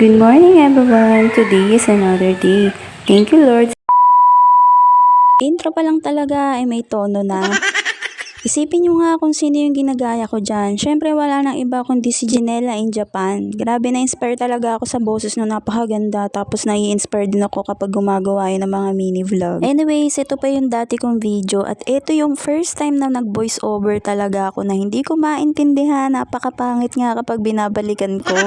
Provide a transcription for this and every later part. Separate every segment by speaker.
Speaker 1: Good morning everyone! Today is another day. Thank you Lord. Intro pa lang talaga ay may tono na. Isipin nyo nga kung sino yung ginagaya ko dyan. Syempre wala nang iba kundi si Janela in Japan. Grabe na-inspire talaga ako sa boses no, napakaganda. Tapos nai-inspire din ako kapag gumagawa yun ng mga mini vlog. Anyways, ito pa yung dati kong video at ito yung first time na nag-voice over talaga ako na hindi ko maintindihan. Napakapangit nga kapag binabalikan ko.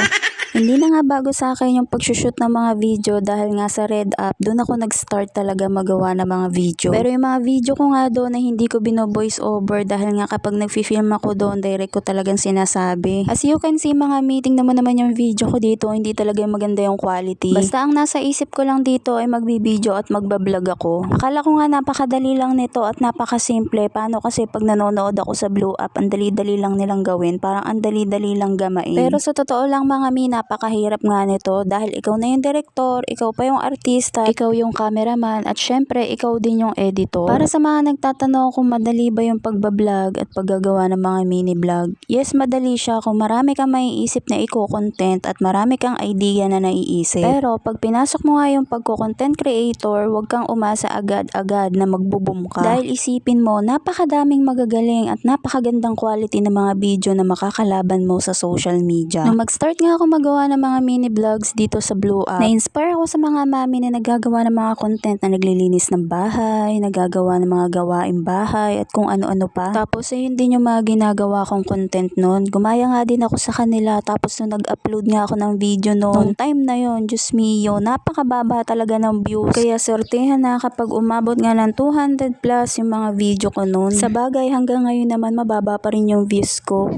Speaker 1: Hindi na nga bago sa akin yung pagsushoot ng mga video dahil nga sa Red App, doon ako nag-start talaga magawa ng mga video. Pero yung mga video ko nga doon na hindi ko bino-voice over dahil nga kapag nag-film ako doon, direct ko talagang sinasabi. As you can see, mga meeting naman yung video ko dito, hindi talaga maganda yung quality. Basta ang nasa isip ko lang dito ay magbibideo at magbablog ako. Akala ko nga napakadali lang nito at napakasimple. Paano kasi pag nanonood ako sa Blue App, ang dali-dali lang nilang gawin. Parang ang dali-dali lang gamain. Pero sa totoo lang mga mina, napakahirap nga nito dahil ikaw na yung director, ikaw pa yung artista, ikaw yung cameraman at syempre ikaw din yung editor. Para sa mga nagtatanong kung madali ba yung pagbablog at paggagawa ng mga mini vlog, yes madali siya kung marami kang maiisip na i-content at marami kang idea na naiisip. Pero pag pinasok mo nga yung pagko-content creator, huwag kang umasa agad-agad na magbo-boom ka. Dahil isipin mo, napakadaming magagaling at napakagandang quality ng mga video na makakalaban mo sa social media. Nung mag-start nga ako magawa ng mga mini vlogs dito sa Blue App, na-inspire ako sa mga mami na nagagawa ng mga content na naglilinis ng bahay, nagagawa ng mga gawaing bahay at kung ano-ano pa. Tapos ayun din yung mga ginagawa kong content noon. Gumaya nga din ako sa kanila tapos nung nag-upload nga ako ng video noon, time na yon, Diyos mio, napakababa talaga ng views. Kaya sortehan na kapag umabot nga ng 200 plus yung mga video ko noon. Sa bagay hanggang ngayon naman mababa pa rin yung views ko.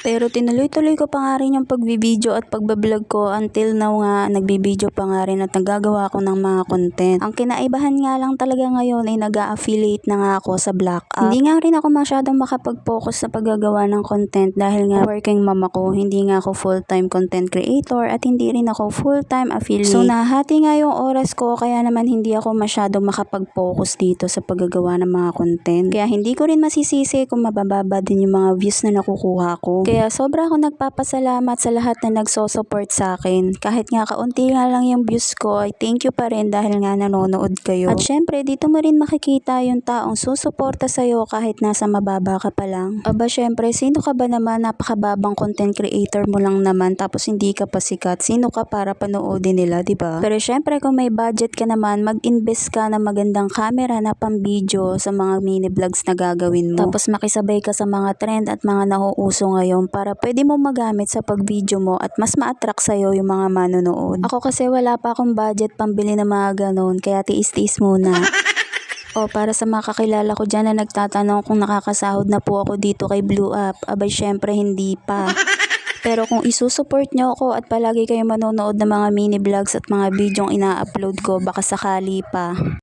Speaker 1: Pero tinuloy-tuloy ko pa nga rin yung pagbibideo at pagbablog ko until now nga nagbibideo pa nga rin at nagagawa ko ng mga content. Ang kinaibahan nga lang talaga ngayon ay nag-a-affiliate na nga ako sa Black App. Hindi nga rin ako masyadong makapag-focus sa paggagawa ng content dahil nga working mom ako, hindi nga ako full-time content creator at hindi rin ako full-time affiliate. So nahati nga yung oras ko kaya naman hindi ako masyadong makapag-focus dito sa paggagawa ng mga content. Kaya hindi ko rin masisisi kung mabababa din yung mga views na nakukuha ko. Kaya sobra ako nagpapasalamat sa lahat na nagso-support sa akin. Kahit nga kaunti nga lang yung views ko, ay thank you pa rin dahil nga nanonood kayo. At syempre, dito mo rin makikita yung taong susuporta sa'yo kahit nasa mababa ka pa lang. Aba syempre, sino ka ba naman? Napakababang content creator mo lang naman tapos hindi ka pa sikat. Sino ka para panoodin nila, diba? Pero syempre, kung may budget ka naman, mag-invest ka ng magandang camera na pang-video sa mga mini vlogs na gagawin mo. Tapos makisabay ka sa mga trend at mga nauuso ngayon para pwede mo magamit sa pag-video mo at mas ma-attract sa'yo yung mga manonood. Ako kasi wala pa akong budget pambili ng mga ganon, kaya tiis-tiis muna. O para sa mga kakilala ko dyan na nagtatanong kung nakakasahod na po ako dito kay Blue App, abay syempre hindi pa. Pero kung isusupport nyo ako at palagi kayo manonood ng mga mini vlogs at mga videong ina-upload ko, baka sakali pa.